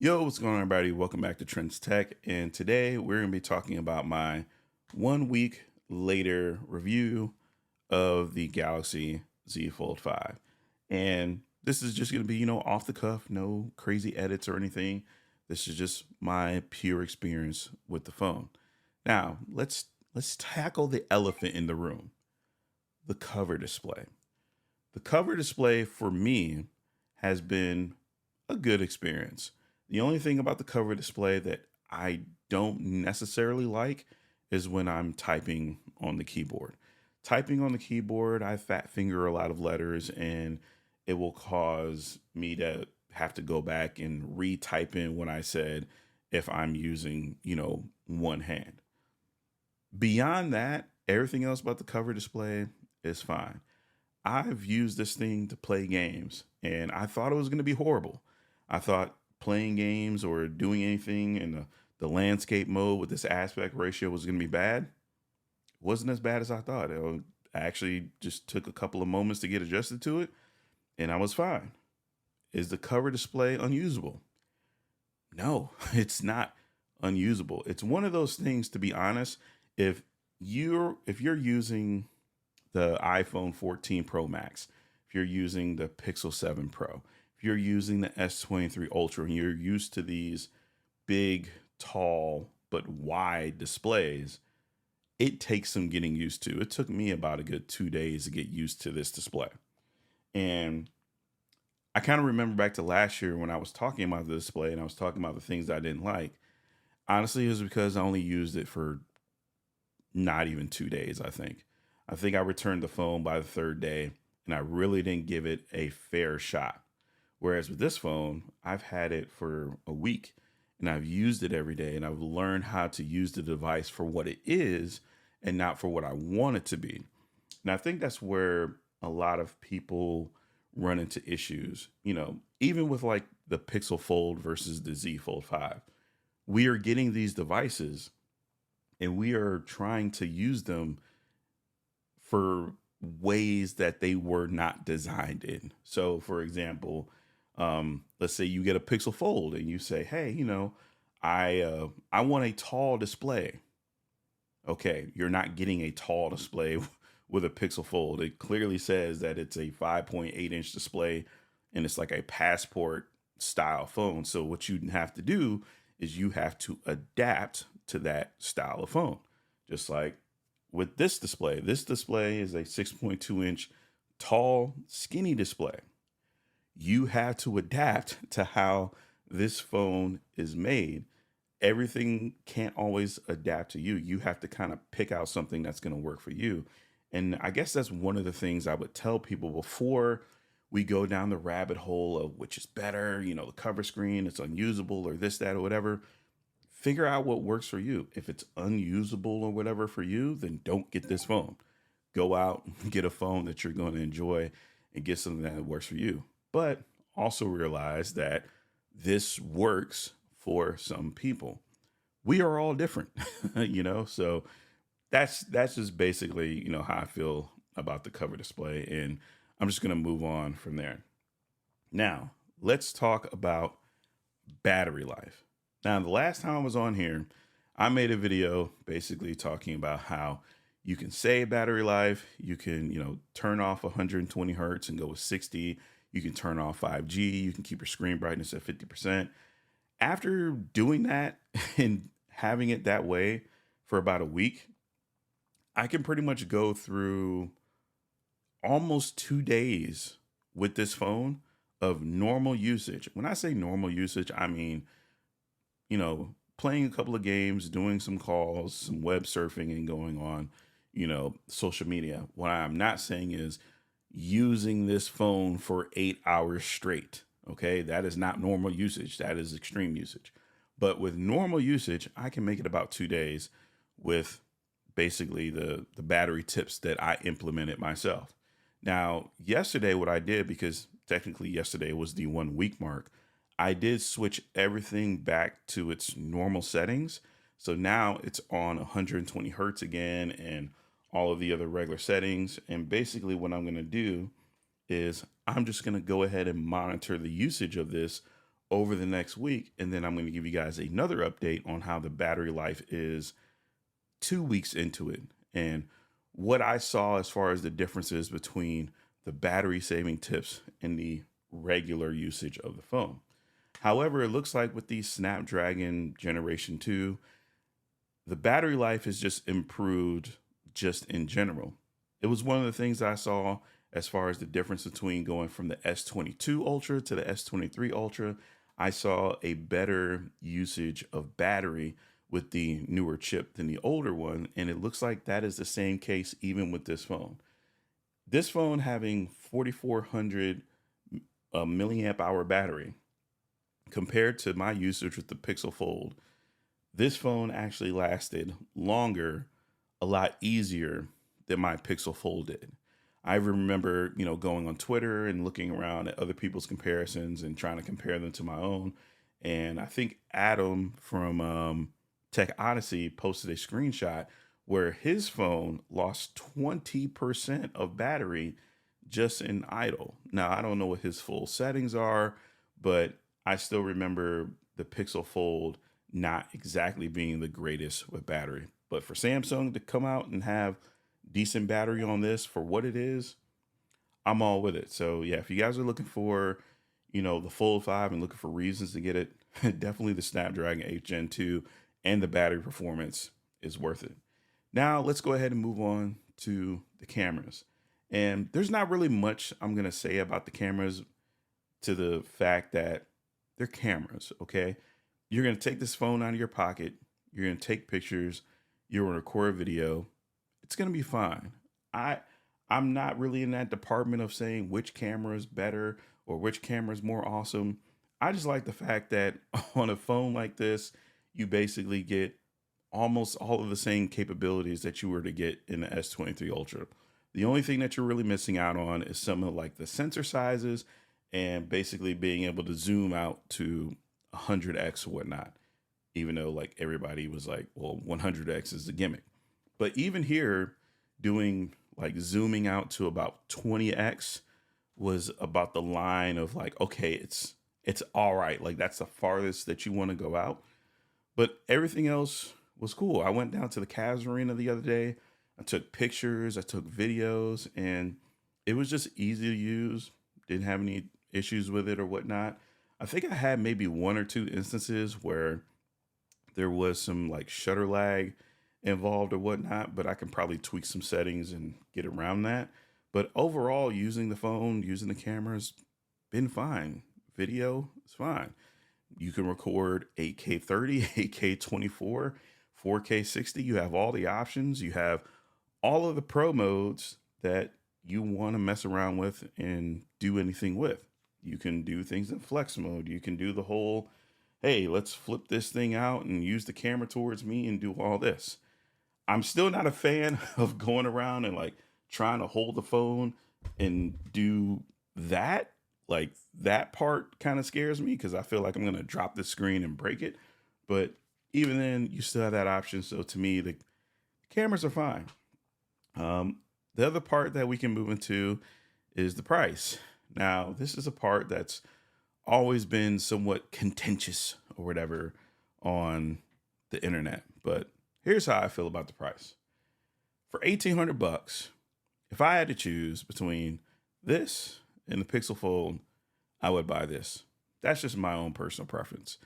Yo, what's going on, everybody? Welcome back to Trends Tech. And today we're going to be talking about my 1 week later review of the Galaxy Z Fold 5. And this is just going to be, off the cuff, no crazy edits or anything. This is just my pure experience with the phone. Now, let's tackle the elephant in the room, the cover display. The cover display for me has been a good experience. The only thing about the cover display that I don't necessarily like is when I'm typing on the keyboard. Typing on the keyboard, I fat finger a lot of letters and it will cause me to have to go back and retype in what I said if I'm using, one hand. Beyond that, everything else about the cover display is fine. I've used this thing to play games and I thought it was going to be horrible. I thought playing games or doing anything in the landscape mode with this aspect ratio was going to be bad. It wasn't as bad as I thought. I actually just took a couple of moments to get adjusted to it and I was fine. Is the cover display unusable? No, it's not unusable. It's one of those things, to be honest, if you're using the iPhone 14 Pro Max, if you're using the Pixel 7 Pro, if you're using the S23 Ultra and you're used to these big, tall, but wide displays, it takes some getting used to. It took me about a good 2 days to get used to this display. And I kind of remember back to last year when I was talking about the display and I was talking about the things I didn't like. Honestly, it was because I only used it for not even 2 days, I think. I think I returned the phone by the third day and I really didn't give it a fair shot. Whereas with this phone, I've had it for a week and I've used it every day and I've learned how to use the device for what it is and not for what I want it to be. And I think that's where a lot of people run into issues, even with like the Pixel Fold versus the Z Fold 5. We are getting these devices and we are trying to use them for ways that they were not designed in. So, for example, let's say you get a Pixel Fold and you say, "Hey, I want a tall display." Okay, you're not getting a tall display with a Pixel Fold. It clearly says that it's a 5.8-inch display and it's like a passport style phone. So what you have to do is you have to adapt to that style of phone. Just like with this display is a 6.2-inch tall, skinny display. You have to adapt to how this phone is made. Everything can't always adapt to you. You have to kind of pick out something that's going to work for you. And I guess that's one of the things I would tell people before we go down the rabbit hole of which is better, the cover screen, it's unusable, or this, that, or whatever. Figure out what works for you. If it's unusable or whatever for you, then don't get this phone. Go out and get a phone that you're going to enjoy and get something that works for you. But also realize that this works for some people. We are all different, so that's just basically, how I feel about the cover display. And I'm just going to move on from there. Now, let's talk about battery life. Now, the last time I was on here, I made a video basically talking about how you can save battery life. You can, turn off 120 hertz and go with 60. You can turn off 5G. You can keep your screen brightness at 50%. After doing that and having it that way for about a week, I can pretty much go through almost 2 days with this phone of normal usage. When I say normal usage, I mean, playing a couple of games, doing some calls, some web surfing, and going on, social media. What I'm not saying is using this phone for 8 hours straight. Okay. That is not normal usage. That is extreme usage. But with normal usage, I can make it about 2 days with basically the battery tips that I implemented myself. Now, yesterday, what I did, because technically yesterday was the 1 week mark, I did switch everything back to its normal settings. So now it's on 120 hertz again and all of the other regular settings. And basically, what I'm going to do is I'm just going to go ahead and monitor the usage of this over the next week. And then I'm going to give you guys another update on how the battery life is 2 weeks into it and what I saw as far as the differences between the battery saving tips and the regular usage of the phone. However, it looks like with the Snapdragon Generation 2, the battery life has just improved just in general. It was one of the things I saw as far as the difference between going from the S22 Ultra to the S23 Ultra. I saw a better usage of battery with the newer chip than the older one. And it looks like that is the same case even with this phone. This phone having 4,400 milliamp hour battery compared to my usage with the Pixel Fold, this phone actually lasted longer, a lot easier than my Pixel Fold did. I remember, going on Twitter and looking around at other people's comparisons and trying to compare them to my own. And I think Adam from Tech Odyssey posted a screenshot where his phone lost 20% of battery just in idle. Now, I don't know what his full settings are, but I still remember the Pixel Fold not exactly being the greatest with battery. But for Samsung to come out and have decent battery on this for what it is, I'm all with it. So yeah, if you guys are looking for, the Fold 5 and looking for reasons to get it, definitely the Snapdragon 8 Gen 2 and the battery performance is worth it. Now let's go ahead and move on to the cameras. And there's not really much I'm going to say about the cameras to the fact that they're cameras, okay? You're going to take this phone out of your pocket. You're going to take pictures. You're going to record video. It's going to be fine. I'm not really in that department of saying which camera is better or which camera is more awesome. I just like the fact that on a phone like this, you basically get almost all of the same capabilities that you were to get in the S23 Ultra. The only thing that you're really missing out on is some of like the sensor sizes and basically being able to zoom out to 100x or whatnot, even though like everybody was like, well, 100x is a gimmick. But even here, doing like zooming out to about 20x was about the line of like, okay, it's all right. Like that's the farthest that you want to go out. But everything else was cool. I went down to the Cavs Arena the other day. I took pictures, I took videos, and it was just easy to use. Didn't have any issues with it or whatnot. I think I had maybe one or two instances where there was some like shutter lag involved or whatnot, but I can probably tweak some settings and get around that. But overall, using the phone, using the cameras, been fine. Video is fine. You can record 8K 30, 8K 24, 4K 60. You have all the options. You have all of the pro modes that you want to mess around with and do anything with. You can do things in flex mode. You can do the whole, hey, let's flip this thing out and use the camera towards me and do all this. I'm still not a fan of going around and like trying to hold the phone and do that. Like that part kind of scares me because I feel like I'm going to drop the screen and break it. But even then, you still have that option. So to me, the cameras are fine. The other part that we can move into is the price. Now, this is a part that's always been somewhat contentious or whatever on the internet. But here's how I feel about the price. For $1,800, if I had to choose between this and the Pixel Fold, I would buy this. That's just my own personal preference.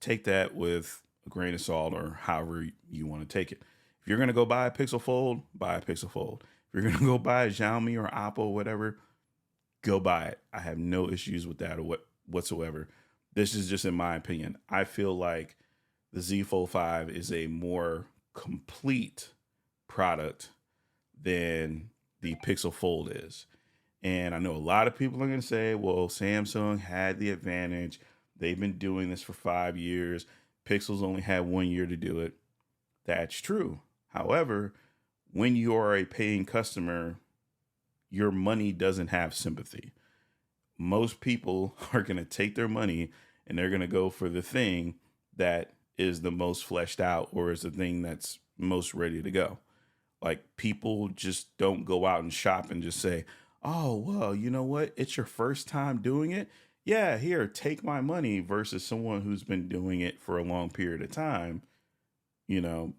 Take that with a grain of salt or however you want to take it. If you're going to go buy a Pixel Fold, buy a Pixel Fold. If you're going to go buy a Xiaomi or Apple or whatever, go buy it. I have no issues with that or whatsoever. This is just in my opinion. I feel like the Z Fold 5 is a more complete product than the Pixel Fold is. And I know a lot of people are going to say, well, Samsung had the advantage. They've been doing this for 5 years. Pixel's only had 1 year to do it. That's true. However, when you are a paying customer, your money doesn't have sympathy. Most people are going to take their money and they're going to go for the thing that is the most fleshed out or is the thing that's most ready to go. Like people just don't go out and shop and just say, oh, well, you know what? It's your first time doing it. yeah, here, take my money versus someone who's been doing it for a long period of time.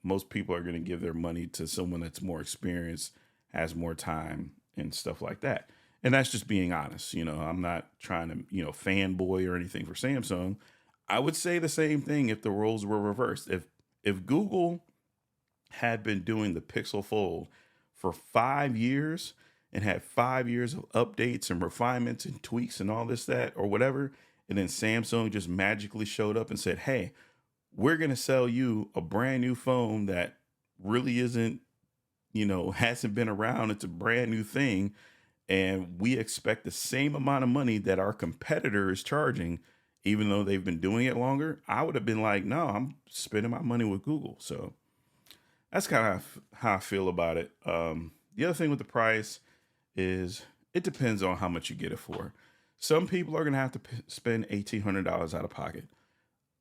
Most people are going to give their money to someone that's more experienced, has more time, and stuff like that. And that's just being honest. I'm not trying to, fanboy or anything for Samsung. I would say the same thing if the roles were reversed. If Google had been doing the Pixel Fold for 5 years and had 5 years of updates and refinements and tweaks and all this, that, or whatever, and then Samsung just magically showed up and said, hey, we're going to sell you a brand new phone that really isn't, hasn't been around. It's a brand new thing. And we expect the same amount of money that our competitor is charging, even though they've been doing it longer. I would have been like, no, I'm spending my money with Google. So that's kind of how I feel about it. The other thing with the price is it depends on how much you get it for. Some people are going to have to spend $1,800 out of pocket.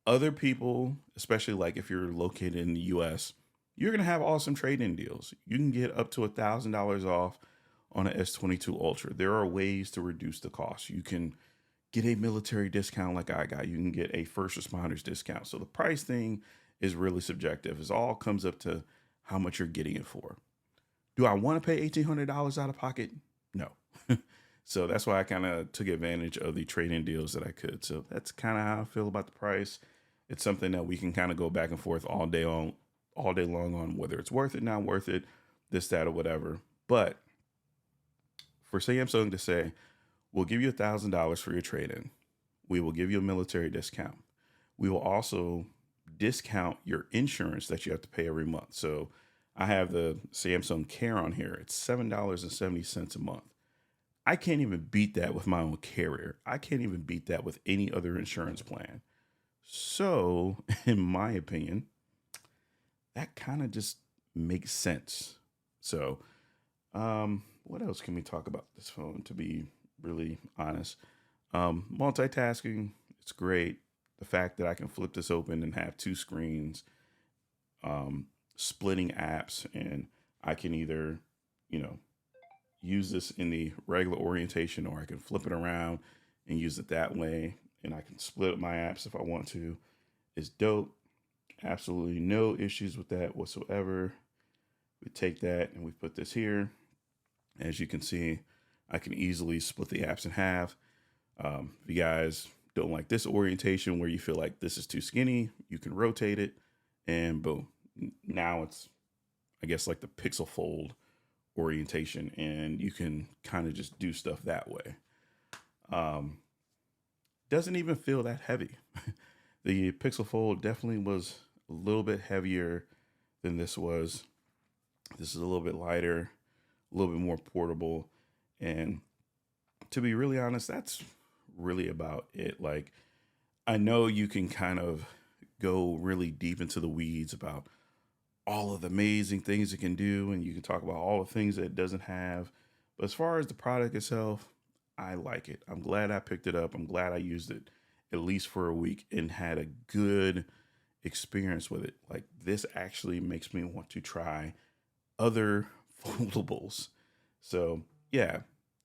Other people, especially like if you're located in the US, you're going to have awesome trade-in deals. You can get up to $1,000 off on an S22 Ultra. There are ways to reduce the cost. You can get a military discount like I got. You can get a first responders discount. So the price thing is really subjective. It all comes up to how much you're getting it for. Do I want to pay $1,800 out of pocket? No. So that's why I kind of took advantage of the trade-in deals that I could. So that's kind of how I feel about the price. It's something that we can kind of go back and forth all day long on whether it's worth it, not worth it, this, that, or whatever. But for Samsung to say, we'll give you $1,000 for your trade-in. We will give you a military discount. We will also discount your insurance that you have to pay every month. So I have the Samsung Care on here. It's $7.70 a month. I can't even beat that with my own carrier. I can't even beat that with any other insurance plan. So, in my opinion, that kind of just makes sense. So, what else can we talk about this phone, to be really honest? Multitasking, it's great. The fact that I can flip this open and have two screens, splitting apps, and I can either, use this in the regular orientation, or I can flip it around and use it that way. And I can split up my apps if I want to. It's dope. Absolutely no issues with that whatsoever. We take that and we put this here. As you can see, I can easily split the apps in half. If you guys don't like this orientation where you feel like this is too skinny, you can rotate it and boom. Now it's, I guess, like the Pixel Fold orientation, and you can kind of just do stuff that way. Doesn't even feel that heavy. The Pixel Fold definitely was a little bit heavier than this was. This is a little bit lighter, a little bit more portable. And to be really honest, that's really about it. Like, I know you can kind of go really deep into the weeds about all of the amazing things it can do, and you can talk about all the things that it doesn't have. But as far as the product itself, I like it. I'm glad I picked it up. I'm glad I used it at least for a week and had a good experience with it. Like, this actually makes me want to try other foldables. So yeah,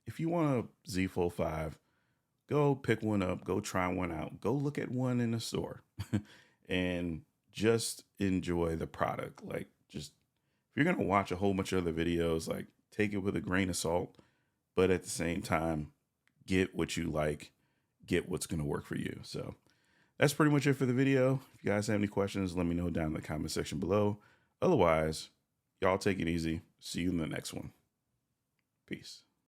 if you want a Z Fold 5, go pick one up, go try one out, go look at one in the store and just enjoy the product. Like, just, if you're going to watch a whole bunch of other videos, like, take it with a grain of salt, but at the same time, get what you like, get what's going to work for you. So that's pretty much it for the video. If you guys have any questions, let me know down in the comment section below. Otherwise, y'all take it easy. See you in the next one. Peace.